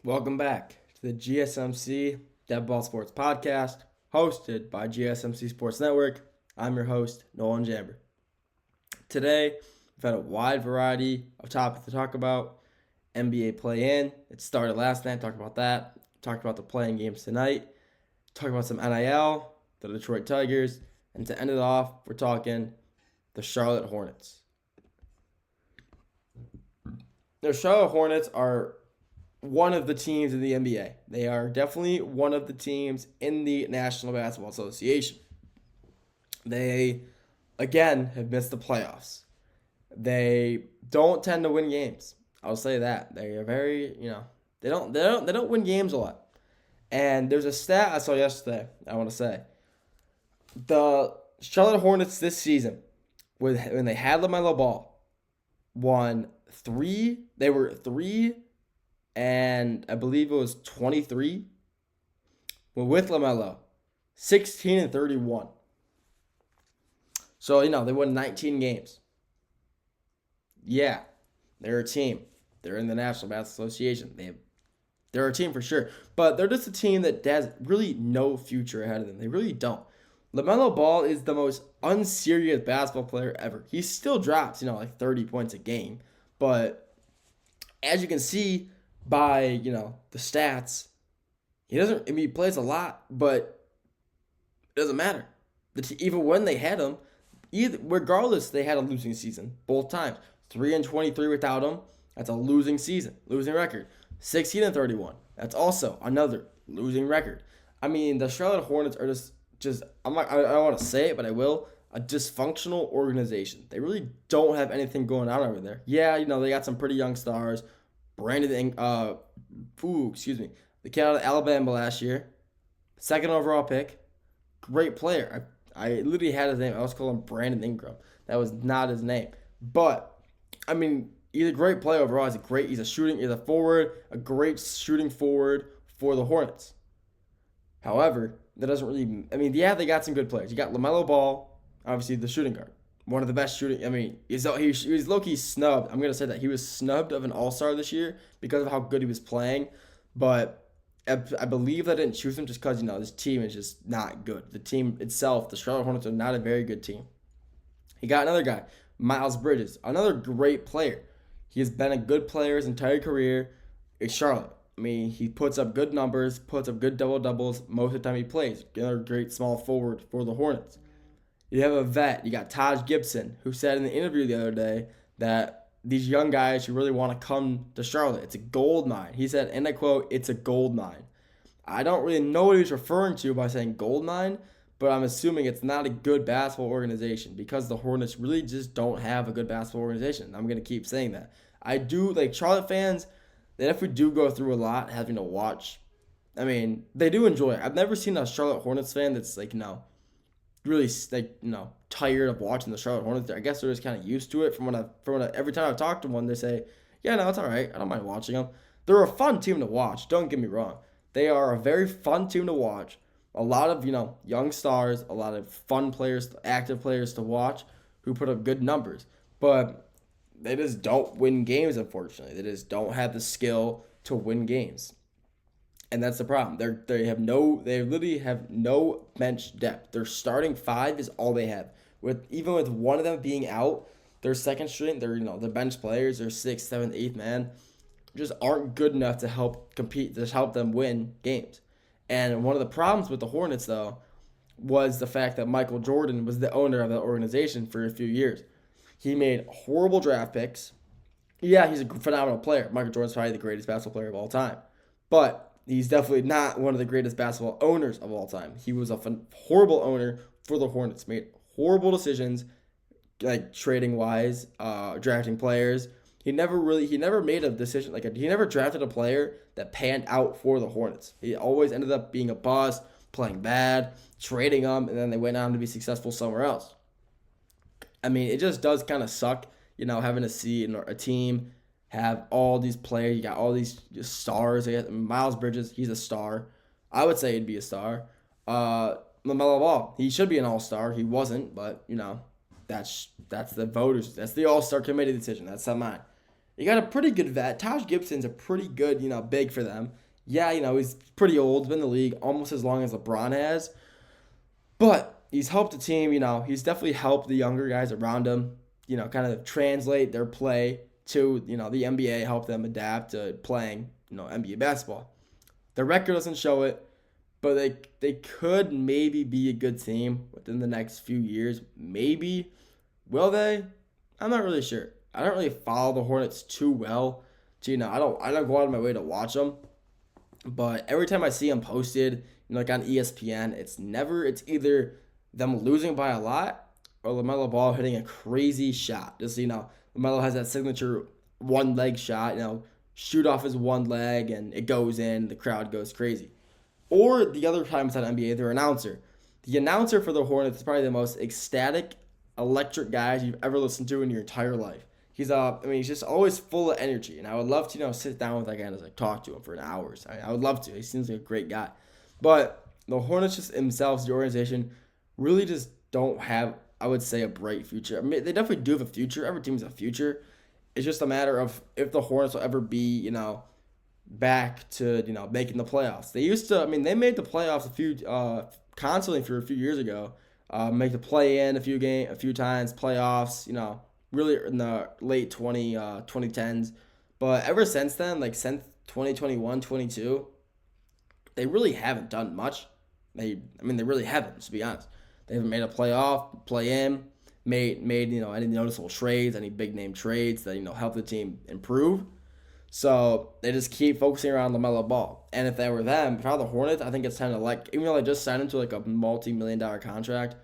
Welcome back to the GSMC Dead Ball Sports Podcast, hosted by GSMC Sports Network. I'm your host, Nolan Jamber. Today, we've had a wide variety of topics to talk about. NBA play-in, it started last night, talked about that. Talked about the play-in games tonight. Talked about some NIL, the Detroit Tigers, and to end it off, we're talking the Charlotte Hornets. The Charlotte Hornets are one of the teams in the NBA. They are definitely one of the teams in the National Basketball Association. They, again, have missed the playoffs. They don't tend to win games. I'll say that. They are very, they don't win games a lot. And there's a stat I saw yesterday, I want to say. The Charlotte Hornets this season, when they had LaMelo Ball, they were 3 and I believe it was 23. Well, with LaMelo, 16 and 31. So, they won 19 games. Yeah, they're a team. They're in the National Basketball Association. They're a team for sure. But they're just a team that has really no future ahead of them. They really don't. LaMelo Ball is the most unserious basketball player ever. He still drops, like 30 points a game. But as you can see by, the stats, he plays a lot, but it doesn't matter. Even when they had him, regardless, they had a losing season both times. 3 and 23 without him, that's a losing season, losing record. 16 and 31, that's also another losing record. I mean, the Charlotte Hornets are just I don't want to say it, but I will, a dysfunctional organization. They really don't have anything going on over there. Yeah, they got some pretty young stars. The kid out of Alabama last year, second overall pick, great player. I literally had his name. I was calling him Brandon Ingram. That was not his name. But I mean, he's a great player overall. He's a forward, a great shooting forward for the Hornets. However, that doesn't really. I mean, yeah, they got some good players. You got LaMelo Ball, obviously the shooting guard. One of the best shooting. I mean, he's low-key snubbed. I'm going to say that. He was snubbed of an all-star this year because of how good he was playing. But I believe they didn't choose him just because, this team is just not good. The team itself, the Charlotte Hornets, are not a very good team. He got another guy, Miles Bridges, another great player. He has been a good player his entire career in Charlotte. I mean, he puts up good numbers, puts up good double-doubles most of the time he plays. Another great small forward for the Hornets. You have a vet. You got Taj Gibson, who said in the interview the other day that these young guys who really want to come to Charlotte, it's a gold mine. He said, and I quote, "It's a gold mine." I don't really know what he's referring to by saying gold mine, but I'm assuming it's not a good basketball organization because the Hornets really just don't have a good basketball organization. I'm going to keep saying that. I do, Charlotte fans, they definitely do go through a lot having to watch. I mean, they do enjoy it. I've never seen a Charlotte Hornets fan that's really tired of watching the Charlotte Hornets. I guess they're just kind of used to it. Every time I've talked to one, they say, "Yeah, no, it's all right. I don't mind watching them." They're a fun team to watch. Don't get me wrong. They are a very fun team to watch. A lot of young stars, a lot of fun players, active players to watch who put up good numbers. But they just don't win games. Unfortunately, they just don't have the skill to win games. And that's the problem. They literally have no bench depth. Their starting five is all they have. Even with one of them being out, their second string, the bench players, their sixth, seventh, eighth man, just aren't good enough to help compete, to help them win games. And one of the problems with the Hornets, though, was the fact that Michael Jordan was the owner of that organization for a few years. He made horrible draft picks. Yeah, he's a phenomenal player. Michael Jordan's probably the greatest basketball player of all time. But he's definitely not one of the greatest basketball owners of all time. He was a horrible owner for the Hornets. Made horrible decisions, trading wise, drafting players. He never made a decision. He never drafted a player that panned out for the Hornets. He always ended up being a bust, playing bad, trading them, and then they went on to be successful somewhere else. I mean, it just does kind of suck, having to see a team have all these players. You got all these stars. Miles Bridges, he's a star. I would say he'd be a star. LaMelo Ball, he should be an all-star. He wasn't, but, that's the voters. That's the all-star committee decision. That's not mine. You got a pretty good vet. Taj Gibson's a pretty good, big for them. Yeah, he's pretty old, been in the league almost as long as LeBron has. But he's helped the team, he's definitely helped the younger guys around him, kind of translate their play to, the NBA, help them adapt to playing, NBA basketball. The record doesn't show it, but they could maybe be a good team within the next few years. Maybe. Will they? I'm not really sure. I don't really follow the Hornets too well. So, I don't go out of my way to watch them. But every time I see them posted, like on ESPN, it's either them losing by a lot or LaMelo Ball hitting a crazy shot. Just LaMelo has that signature one leg shot, shoot off his one leg and it goes in, the crowd goes crazy. Or the other times on NBA, their announcer. The announcer for the Hornets is probably the most ecstatic, electric guys you've ever listened to in your entire life. He's just always full of energy, and I would love to, sit down with that guy and just talk to him for an hours. I would love to. He seems like a great guy, but the Hornets just themselves, the organization, really just don't have, I would say, a bright future. They definitely do have a future. Every team has a future. It's just a matter of if the Hornets will ever be, back to making the playoffs. They used to. They made the playoffs constantly for a few years ago. Make the play in a few times, playoffs. Really in the late 2010s. But ever since then, like since 2021, 22, they really haven't done much. They really haven't, to be honest. They haven't made a playoff, play in, made any noticeable trades, any big name trades that help the team improve. So they just keep focusing around LaMelo Ball. And if they were them, if I were the Hornets, I think it's time to even though they just signed him to like a multi-million-dollar contract,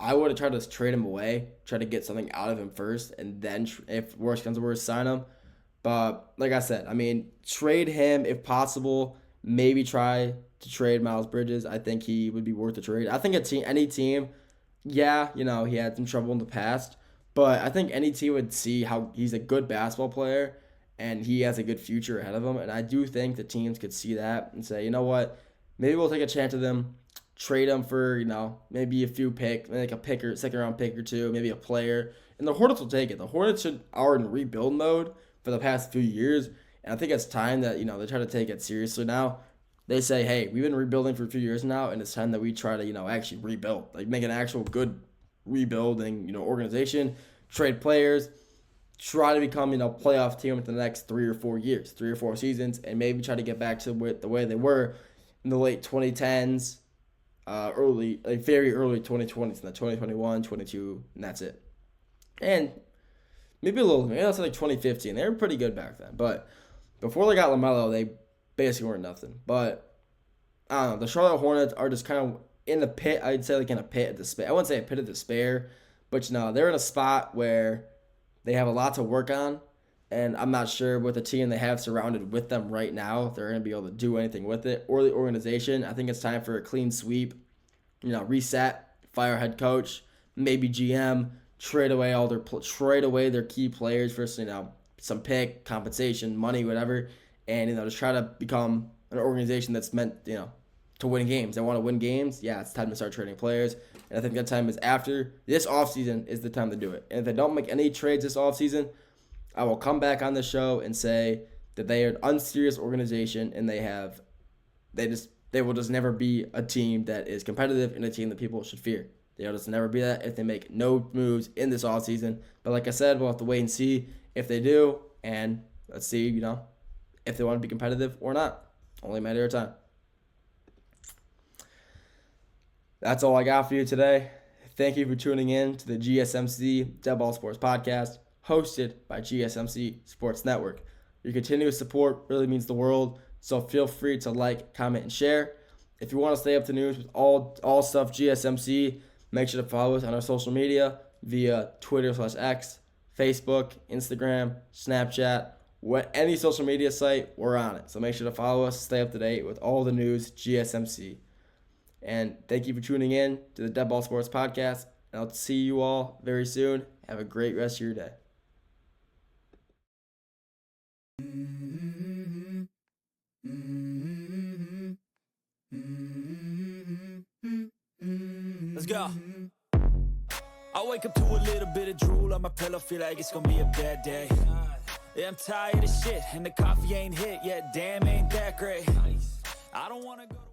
I would have tried to trade him away, try to get something out of him first, and then if worse comes to worse, sign him. But like I said, trade him if possible. Maybe try to trade Miles Bridges. I think he would be worth the trade. I think any team, yeah, he had some trouble in the past, but I think any team would see how he's a good basketball player and he has a good future ahead of him. And I do think the teams could see that and say, you know what, maybe we'll take a chance of them, trade him for, maybe a few picks, like a picker, second round pick or two, maybe a player. And the Hornets will take it. The Hornets are in rebuild mode for the past few years. And I think it's time that, they try to take it seriously now. They say, hey, we've been rebuilding for a few years now, and it's time that we try to, actually rebuild. Like, make an actual good rebuilding, organization, trade players, try to become, playoff team within the next 3 or 4 years, 3 or 4 seasons, and maybe try to get back to the way they were in the late 2010s, very early 2020s, in the 2021, 22, and that's it. And maybe that's like 2015. They were pretty good back then, but before they got LaMelo, they basically weren't nothing. But I don't know. The Charlotte Hornets are just kind of in the pit. I'd say like in a pit of despair. I wouldn't say a pit of despair, but they're in a spot where they have a lot to work on, and I'm not sure with the team they have surrounded with them right now, if they're going to be able to do anything with it, or the organization. I think it's time for a clean sweep, reset, fire head coach, maybe GM, trade away their key players for some pick, compensation, money, whatever, and just try to become an organization that's meant to win games. They want to win games. Yeah, it's time to start trading players. And I think that time is after this offseason is the time to do it. And if they don't make any trades this offseason, I will come back on the show and say that they are an unserious organization and they will just never be a team that is competitive and a team that people should fear. They'll just never be that if they make no moves in this offseason. But like I said, we'll have to wait and see if they do. And let's see, if they want to be competitive or not. Only a matter of time. That's all I got for you today. Thank you for tuning in to the GSMC Dead Ball Sports Podcast, hosted by GSMC Sports Network. Your continuous support really means the world, so feel free to like, comment, and share. If you want to stay up to news with all stuff GSMC, make sure to follow us on our social media via Twitter/X, Facebook, Instagram, Snapchat, any social media site, we're on it. So make sure to follow us, stay up to date with all the news GSMC. And thank you for tuning in to the Dead Ball Sports Podcast. And I'll see you all very soon. Have a great rest of your day. Let's go. I wake up to a little bit of drool on my pillow, feel like it's gonna be a bad day. Yeah, I'm tired of shit, and the coffee ain't hit yet. Damn, ain't that great. I don't wanna go to